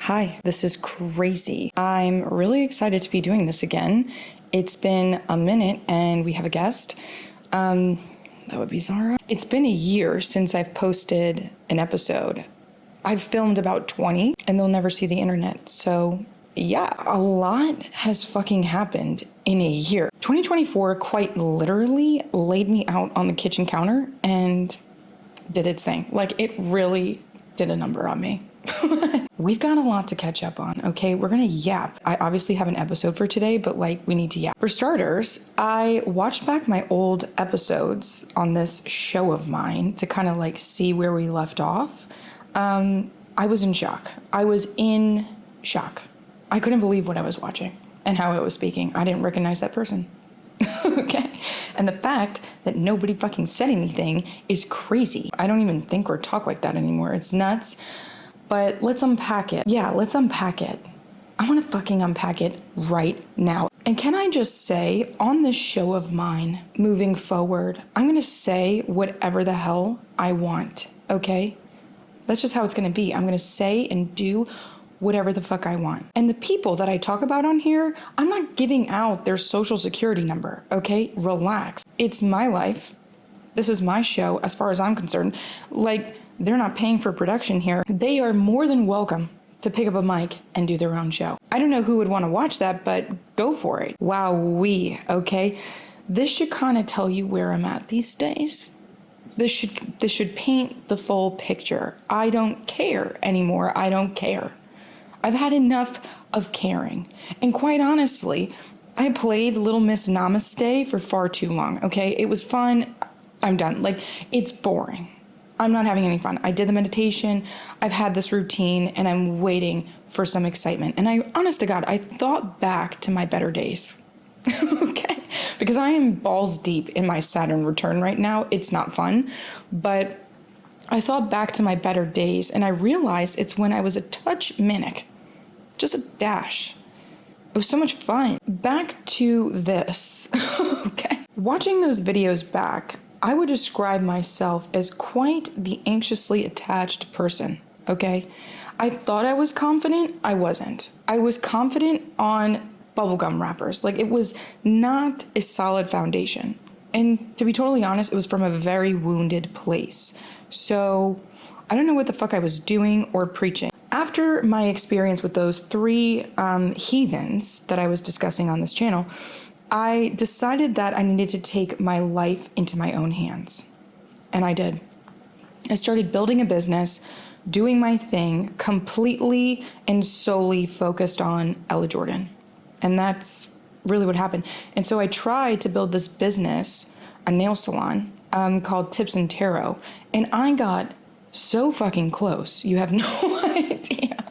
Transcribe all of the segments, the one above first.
Hi, this is crazy. I'm really excited to be doing this again. It's been a minute and we have a guest. That would be Zara. It's been a year since I've posted an episode. I've filmed about 20 and they'll never see the internet. So yeah, a lot has fucking happened in a year. 2024 quite literally laid me out on the kitchen counter and did its thing. Like, it really did a number on me. We've got a lot to catch up on, okay? We're gonna yap. I obviously have an episode for today, but we need to yap. For starters, I watched back my old episodes on this show of mine to kind of see where we left off. I was in shock. I couldn't believe what I was watching and how I was speaking. I didn't recognize that person. Okay? And the fact that nobody fucking said anything is crazy. I don't even think or talk like that anymore. It's nuts. But let's unpack it. Yeah, let's unpack it. I want to fucking unpack it right now. And can I just say, on this show of mine, moving forward, I'm going to say whatever the hell I want, okay? That's just how it's going to be. I'm going to say and do whatever the fuck I want. And the people that I talk about on here, I'm not giving out their social security number, okay? Relax. It's my life. This is my show, as far as I'm concerned. They're not paying for production here. They are more than welcome to pick up a mic and do their own show. I don't know who would want to watch that, but go for it. Wowee, okay? This should kind of tell you where I'm at these days. This should paint the full picture. I don't care anymore. I don't care. I've had enough of caring. And quite honestly, I played Little Miss Namaste for far too long, okay? It was fun. I'm done. It's boring. I'm not having any fun. I did the meditation. I've had this routine and I'm waiting for some excitement. And honest to God, I thought back to my better days. Okay? Because I am balls deep in my Saturn return right now. It's not fun. But I thought back to my better days and I realized it's when I was a touch manic. Just a dash. It was so much fun. Back to this. Okay? Watching those videos back, I would describe myself as quite the anxiously attached person, okay? I thought I was confident. I wasn't. I was confident on bubblegum wrappers. It was not a solid foundation. And to be totally honest, it was from a very wounded place. So I don't know what the fuck I was doing or preaching. After my experience with those three heathens that I was discussing on this channel, I decided that I needed to take my life into my own hands. And I did. I started building a business, doing my thing, completely and solely focused on Ella Jordan. And that's really what happened. And so I tried to build this business, a nail salon, called Tips and Tarot. And I got so fucking close. You have no idea.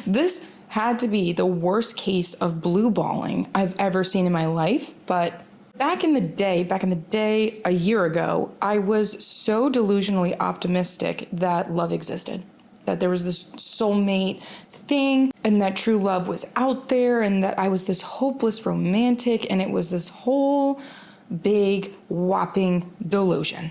This had to be the worst case of blue balling I've ever seen in my life. But back in the day, a year ago, I was so delusionally optimistic that love existed, that there was this soulmate thing and that true love was out there and that I was this hopeless romantic and it was this whole big whopping delusion.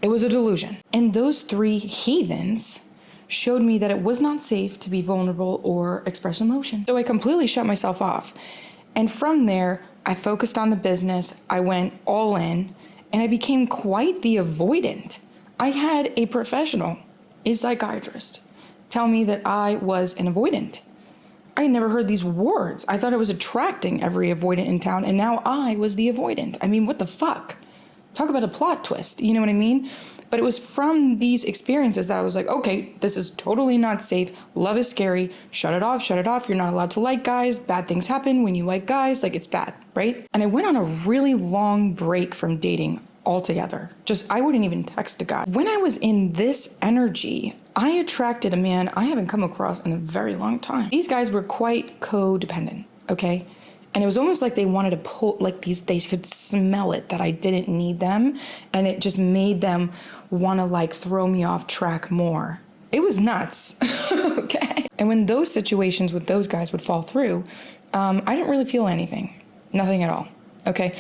It was a delusion. And those three heathens showed me that it was not safe to be vulnerable or express emotion. So I completely shut myself off. And from there, I focused on the business, I went all in, and I became quite the avoidant. I had a professional, a psychiatrist, tell me that I was an avoidant. I had never heard these words. I thought I was attracting every avoidant in town, and now I was the avoidant. I mean, what the fuck? Talk about a plot twist, you know what I mean? But it was from these experiences that I was like, okay, this is totally not safe. Love is scary. Shut it off. You're not allowed to like guys. Bad things happen when you like guys. It's bad, right? And I went on a really long break from dating altogether. I wouldn't even text a guy. When I was in this energy, I attracted a man I haven't come across in a very long time. These guys were quite codependent, okay? And it was almost like they wanted to pull, they could smell it, that I didn't need them. And it just made them want to throw me off track more. It was nuts, okay? And when those situations with those guys would fall through, I didn't really feel anything. Nothing at all, okay?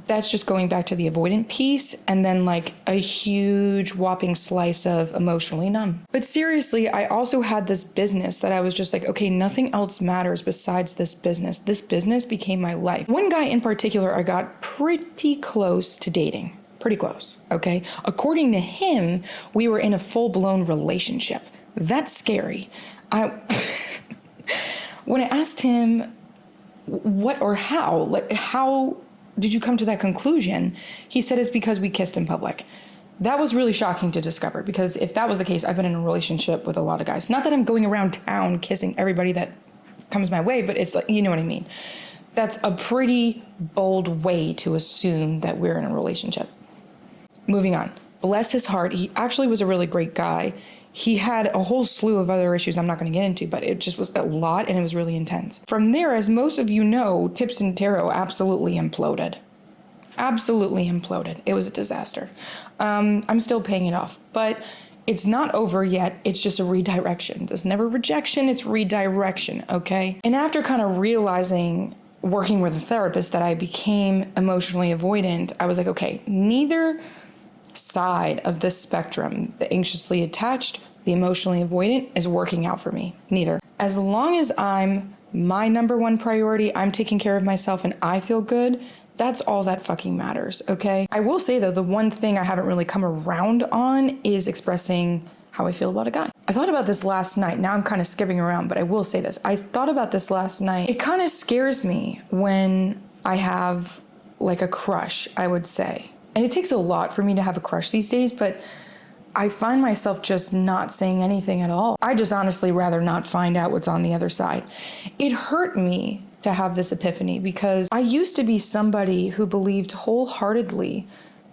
That's just going back to the avoidant piece, and then like a huge whopping slice of emotionally numb. But seriously, I also had this business that I was just like, okay, nothing else matters besides this business. This business became my life. One guy in particular, I got pretty close to dating. Pretty close, okay? According to him, we were in a full-blown relationship. That's scary. When I asked him what or how, like how did you come to that conclusion? He said it's because we kissed in public. That was really shocking to discover, because if that was the case, I've been in a relationship with a lot of guys. Not that I'm going around town kissing everybody that comes my way, but it's like, you know what I mean? That's a pretty bold way to assume that we're in a relationship. Moving on. Bless his heart, he actually was a really great guy. He had a whole slew of other issues I'm not going to get into, but it just was a lot and it was really intense. From there, as most of you know, Tips and Tarot absolutely imploded. Absolutely imploded. It was a disaster. I'm still paying it off, but it's not over yet. It's just a redirection. There's never rejection, it's redirection, okay? And after kind of realizing, working with a therapist, that I became emotionally avoidant, I was like, okay, neither side of this spectrum, the anxiously attached, the emotionally avoidant, is working out for me. Neither. As long as I'm my number one priority, I'm taking care of myself and I feel good, that's all that fucking matters, okay? I will say though, the one thing I haven't really come around on is expressing how I feel about a guy. I thought about this last night. Now I'm kind of skipping around, but I will say this. I thought about this last night. It kind of scares me when I have like a crush, I would say. And it takes a lot for me to have a crush these days, but I find myself just not saying anything at all. I just honestly rather not find out what's on the other side. It hurt me to have this epiphany because I used to be somebody who believed wholeheartedly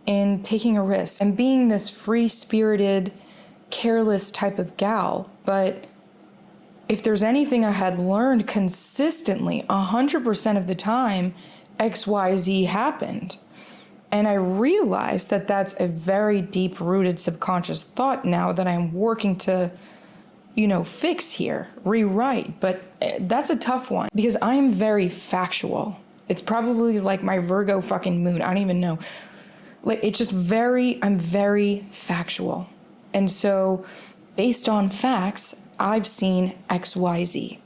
in taking a risk and being this free-spirited, careless type of gal. But if there's anything I had learned consistently, 100% of the time, XYZ happened. And I realized that that's a very deep-rooted subconscious thought now that I'm working to, fix here, rewrite. But that's a tough one because I am very factual. It's probably like my Virgo fucking moon. I don't even know. Like, it's just I'm very factual. And so based on facts, I've seen XYZ.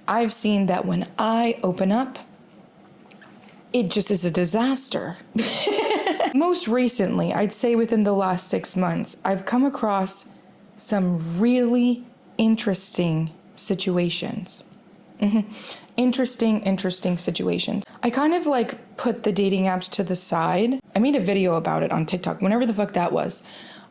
I've seen that when I open up, it just is a disaster. Most recently, I'd say within the last 6 months, I've come across some really interesting situations. Interesting situations. I kind of like put the dating apps to the side. I made a video about it on TikTok, whenever the fuck that was.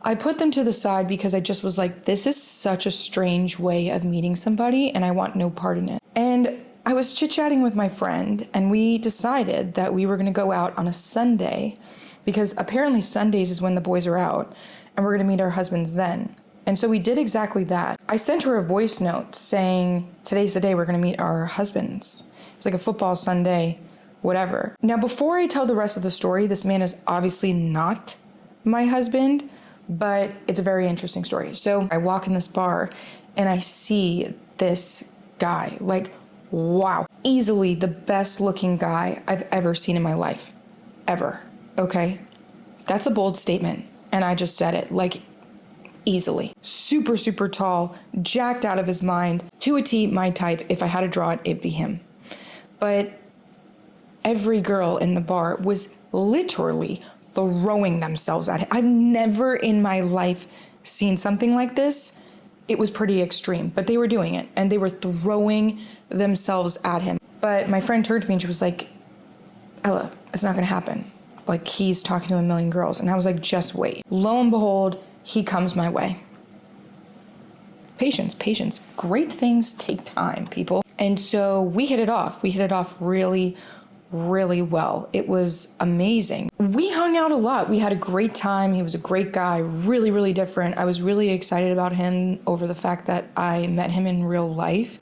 I put them to the side because I just was like, this is such a strange way of meeting somebody and I want no part in it. And I was chit-chatting with my friend and we decided that we were going to go out on a Sunday because apparently Sundays is when the boys are out and we're going to meet our husbands then. And so we did exactly that. I sent her a voice note saying, today's the day we're going to meet our husbands. It's like a football Sunday, whatever. Now, before I tell the rest of the story, this man is obviously not my husband, but it's a very interesting story. So I walk in this bar and I see this guy, like, wow, easily the best looking guy I've ever seen in my life, ever, okay? That's a bold statement, and I just said it, like, easily. Super, super tall, jacked out of his mind, to a T, my type. If I had to draw it, it'd be him. But every girl in the bar was literally throwing themselves at him. I've never in my life seen something like this. It was pretty extreme, but they were doing it, and they were throwing themselves at him. But my friend turned to me and she was like, Ella, it's not gonna happen. Like, he's talking to a million girls. And I was like, just wait. Lo and behold, he comes my way. Patience. Great things take time, people. And so we hit it off. We hit it off really, really well. It was amazing. We hung out a lot. We had a great time. He was a great guy, really, really different. I was really excited about him over the fact that I met him in real life.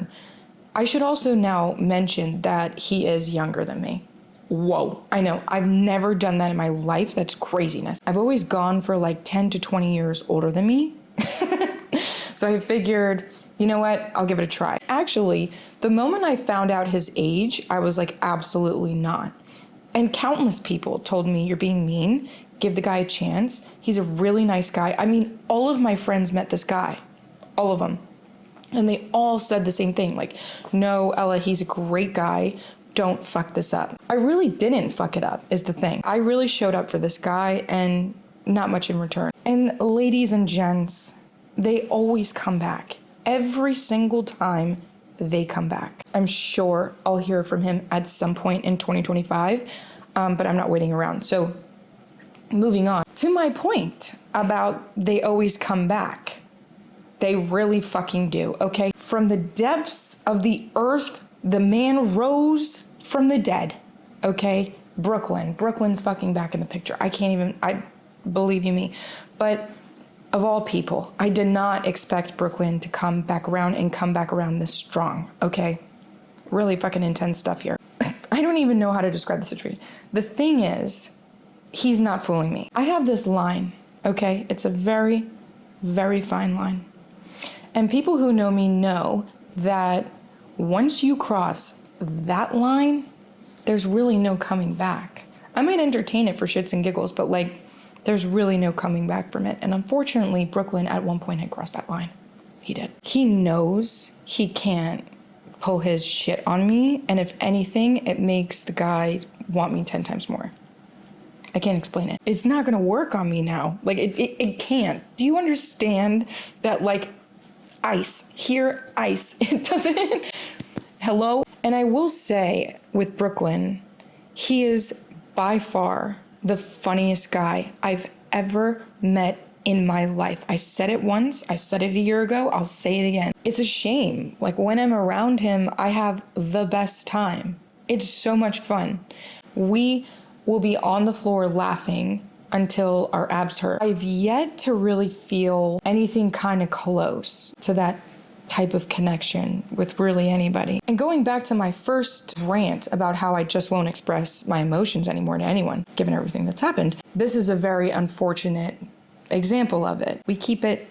I should also now mention that he is younger than me. Whoa, I know, I've never done that in my life. That's craziness. I've always gone for like 10 to 20 years older than me. So I figured, you know what, I'll give it a try. Actually, the moment I found out his age, I was like, absolutely not. And countless people told me, you're being mean, give the guy a chance. He's a really nice guy. I mean, all of my friends met this guy, all of them. And they all said the same thing, like, no, Ella, he's a great guy. Don't fuck this up. I really didn't fuck it up, is the thing. I really showed up for this guy and not much in return. And ladies and gents, they always come back. Every single time they come back. I'm sure I'll hear from him at some point in 2025, but I'm not waiting around. So moving on to my point about they always come back. They really fucking do, okay? From the depths of the earth, the man rose from the dead, okay? Brooklyn's fucking back in the picture. I believe you me. But of all people, I did not expect Brooklyn to come back around and come back around this strong, okay? Really fucking intense stuff here. I don't even know how to describe the situation. The thing is, he's not fooling me. I have this line, okay? It's a very, very fine line. And people who know me know that once you cross that line, there's really no coming back. I might entertain it for shits and giggles, but like, there's really no coming back from it. And unfortunately, Brooklyn at one point had crossed that line. He did. He knows he can't pull his shit on me. And if anything, it makes the guy want me 10 times more. I can't explain it. It's not gonna work on me now. Like, it can't. Do you understand that, like, ice, here, ice, it doesn't, hello? And I will say with Brooklyn, he is by far the funniest guy I've ever met in my life. I said it once, I said it a year ago, I'll say it again. It's a shame. Like, when I'm around him, I have the best time. It's so much fun. We will be on the floor laughing until our abs hurt. I've yet to really feel anything kind of close to that type of connection with really anybody. And going back to my first rant about how I just won't express my emotions anymore to anyone, given everything that's happened, this is a very unfortunate example of it. We keep it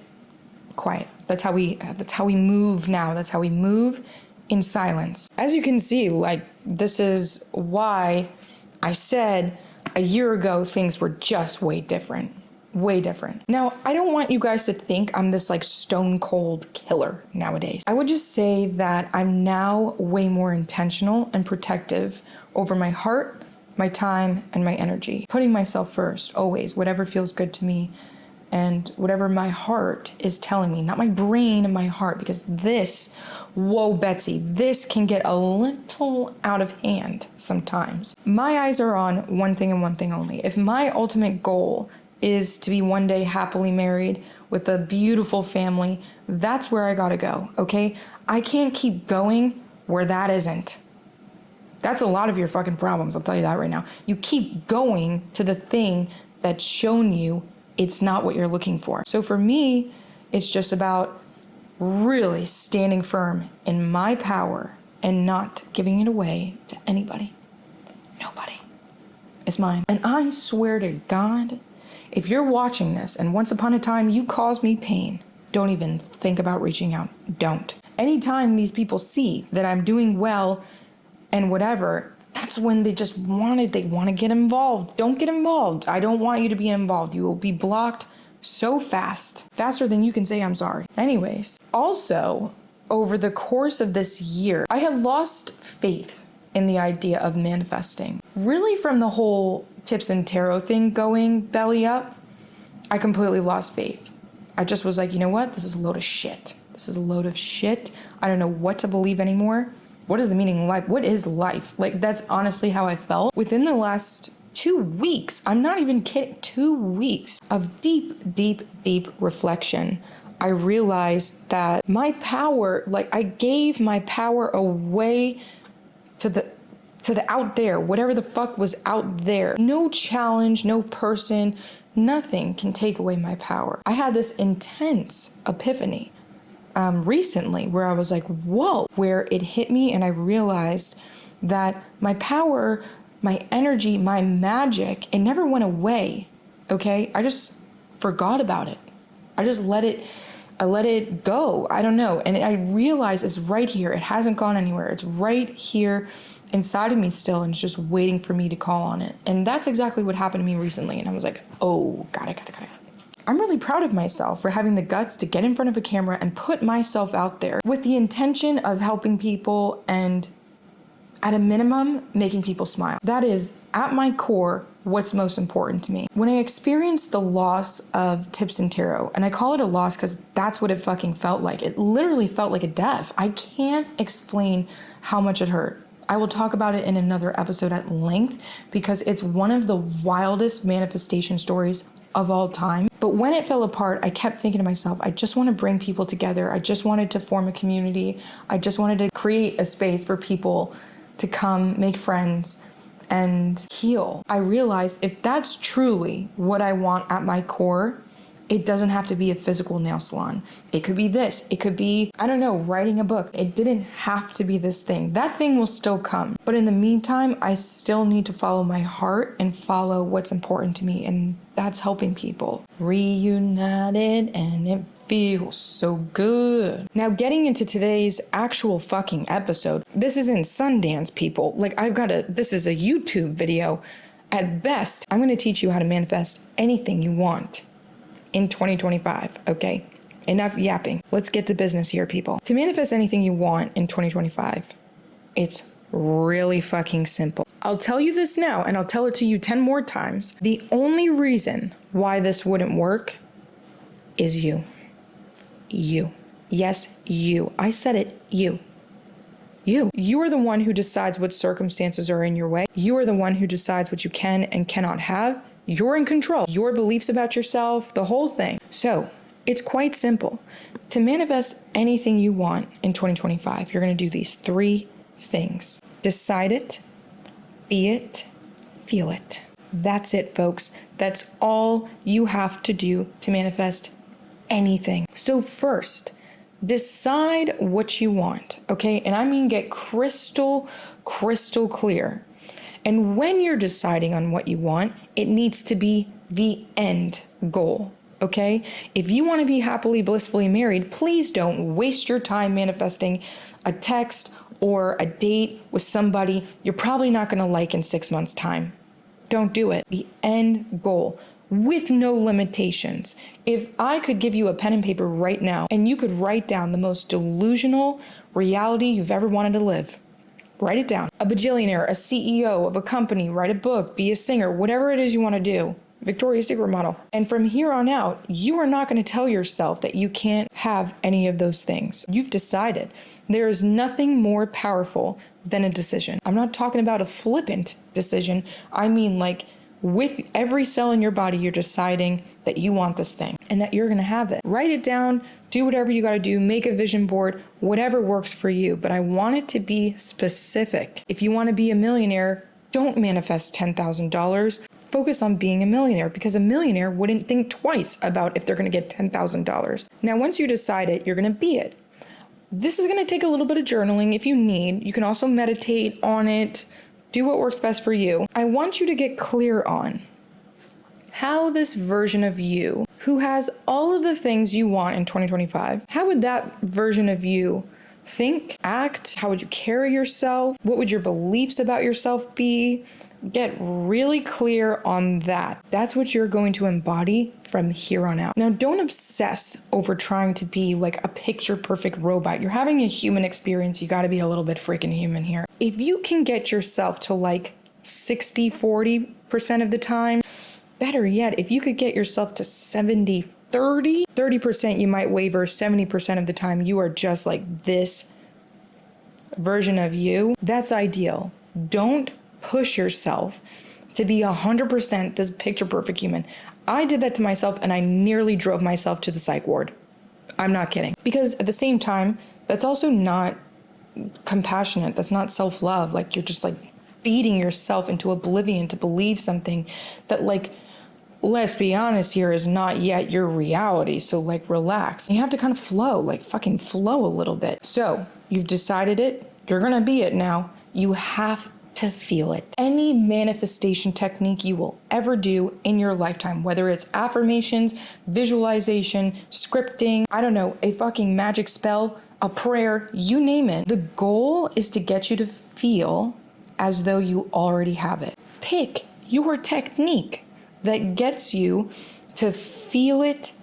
quiet. That's how we move now. That's how we move in silence. As you can see, like, this is why I said a year ago things were just way different. Way different. Now, I don't want you guys to think I'm this like stone cold killer nowadays. I would just say that I'm now way more intentional and protective over my heart, my time, and my energy. Putting myself first, always, whatever feels good to me and whatever my heart is telling me, not my brain and my heart, because this, whoa, Betsy, this can get a little out of hand sometimes. My eyes are on one thing and one thing only. If my ultimate goal is to be one day happily married with a beautiful family, that's where I gotta go, okay? I can't keep going where that isn't. That's a lot of your fucking problems, I'll tell you that right now. You keep going to the thing that's shown you it's not what you're looking for. So for me, it's just about really standing firm in my power and not giving it away to anybody. Nobody. It's mine. And I swear to God, if you're watching this and once upon a time you caused me pain, don't even think about reaching out. Don't. Anytime these people see that I'm doing well and whatever, that's when they want to get involved. Don't get involved. I don't want you to be involved. You will be blocked so fast, faster than you can say I'm sorry. Anyways, also, over the course of this year, I had lost faith in the idea of manifesting. Really, from the whole tips and tarot thing going belly up, I completely lost faith. I just was like, you know what? This is a load of shit. This is a load of shit. I don't know what to believe anymore. What is the meaning of life? What is life? Like, that's honestly how I felt. Within the last 2 weeks, I'm not even kidding, 2 weeks of deep, deep, deep reflection, I realized that my power, like, I gave my power away to the out there, whatever the fuck was out there. No challenge, no person, nothing can take away my power. I had this intense epiphany recently where I was like, whoa, where it hit me and I realized that my power, my energy, my magic, it never went away, okay? I just forgot about it. I just let it I let it go. I don't know. And I realize it's right here. It hasn't gone anywhere. It's right here inside of me still, and it's just waiting for me to call on it. And that's exactly what happened to me recently. And I was like, oh, got it. I'm really proud of myself for having the guts to get in front of a camera and put myself out there with the intention of helping people and, at a minimum, making people smile. That is, at my core, what's most important to me. When I experienced the loss of Tips and Tarot, and I call it a loss because that's what it fucking felt like. It literally felt like a death. I can't explain how much it hurt. I will talk about it in another episode at length because it's one of the wildest manifestation stories of all time. But when it fell apart, I kept thinking to myself, I just want to bring people together. I just wanted to form a community. I just wanted to create a space for people to come, make friends, and heal. I realized if that's truly what I want at my core, it doesn't have to be a physical nail salon. It could be this. It could be, I don't know, writing a book. It didn't have to be this thing. That thing will still come. But in the meantime, I still need to follow my heart and follow what's important to me. And that's helping people. Reunited, and it feels so good. Now, getting into today's actual fucking episode, this isn't Sundance, people. Like, this is a YouTube video. At best, I'm gonna teach you how to manifest anything you want in 2025, okay? Enough yapping. Let's get to business here, people. To manifest anything you want in 2025, it's really fucking simple. I'll tell you this now, and I'll tell it to you 10 more times. The only reason why this wouldn't work is you. You. Yes, you. I said it, you. You are the one who decides what circumstances are in your way. You are the one who decides what you can and cannot have. You're in control. Your beliefs about yourself, the whole thing. So it's quite simple. To manifest anything you want in 2025, you're going to do these 3 things. Decide it, be it, feel it. That's it, folks. That's all you have to do to manifest anything. So first, decide what you want, okay? And I mean get crystal clear. And when you're deciding on what you want, it needs to be the end goal, okay? If you want to be happily, blissfully married, please don't waste your time manifesting a text or a date with somebody you're probably not going to like in 6 months' time. Don't do it. The end goal, with no limitations. If I could give you a pen and paper right now and you could write down the most delusional reality you've ever wanted to live, write it down. A bajillionaire, a CEO of a company, write a book, be a singer, whatever it is you want to do. Victoria's Secret model. And from here on out, you are not going to tell yourself that you can't have any of those things. You've decided. There is nothing more powerful than a decision. I'm not talking about a flippant decision. I mean, like, with every cell in your body, you're deciding that you want this thing and that you're going to have it. Write it down, do whatever you got to do, make a vision board, whatever works for you. But I want it to be specific. If you want to be a millionaire, don't manifest $10,000. Focus on being a millionaire, because a millionaire wouldn't think twice about if they're going to get $10,000. Now, once you decide it, you're going to be it. This is going to take a little bit of journaling if you need. You can also meditate on it. Do what works best for you. I want you to get clear on how this version of you, who has all of the things you want in 2025, how would that version of you think, act? How would you carry yourself? What would your beliefs about yourself be? Get really clear on that. That's what you're going to embody from here on out. Now, don't obsess over trying to be like a picture perfect robot. You're having a human experience. You got to be a little bit freaking human here. If you can get yourself to like 60-40% of the time, better yet, if you could get yourself to 70-30, 30% you might waver, 70% of the time you are just like this version of you. That's ideal. Don't push yourself to be 100% this picture perfect human. I did that to myself and I nearly drove myself to the psych ward. I'm not kidding. Because at the same time, that's also not compassionate. That's not self-love. Like, you're just like feeding yourself into oblivion to believe something that, like, let's be honest here, is not yet your reality. So like, relax. You have to kind of flow, like fucking flow a little bit. So you've decided it. You're going to be it now. You have to feel it. Any manifestation technique you will ever do in your lifetime, whether it's affirmations, visualization, scripting, I don't know, a fucking magic spell, a prayer, you name it. The goal is to get you to feel as though you already have it. Pick your technique that gets you to feel it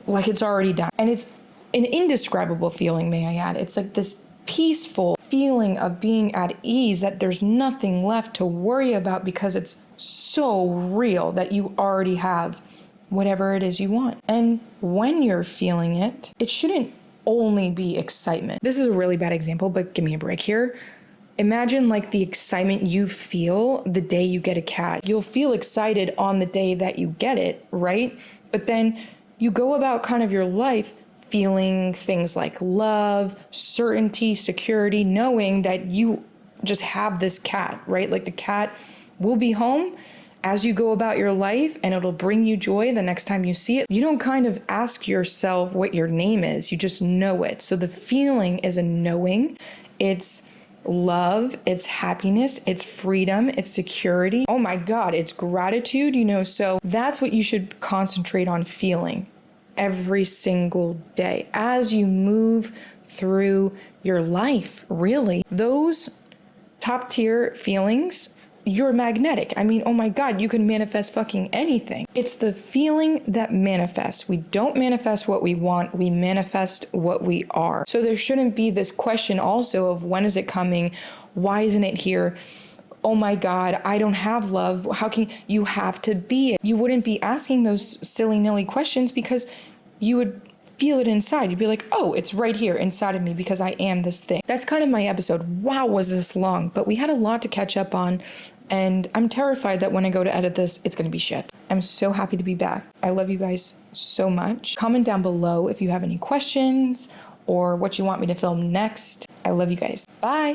like it's already done. And it's an indescribable feeling, may I add. It's like this peaceful feeling of being at ease, that there's nothing left to worry about because it's so real that you already have whatever it is you want. And when you're feeling it, it shouldn't only be excitement. This is a really bad example, but give me a break here. Imagine like the excitement you feel the day you get a cat. You'll feel excited on the day that you get it, right? But then you go about kind of your life feeling things like love, certainty, security, knowing that you just have this cat, right? Like the cat will be home as you go about your life and it'll bring you joy the next time you see it. You don't kind of ask yourself what your name is, you just know it. So the feeling is a knowing. It's love, it's happiness, it's freedom, it's security. Oh my God, it's gratitude, so that's what you should concentrate on feeling every single day as you move through your life, really. Those top tier feelings, you're magnetic. I mean, oh my God, you can manifest fucking anything. It's the feeling that manifests. We don't manifest what we want, we manifest what we are. So there shouldn't be this question also of when is it coming? Why isn't it here? Oh my God, I don't have love. How can you have to be it? You wouldn't be asking those silly nilly questions because you would feel it inside. You'd be like, oh, it's right here inside of me because I am this thing. That's kind of my episode. Wow, was this long? But we had a lot to catch up on. And I'm terrified that when I go to edit this, it's going to be shit. I'm so happy to be back. I love you guys so much. Comment down below if you have any questions or what you want me to film next. I love you guys. Bye.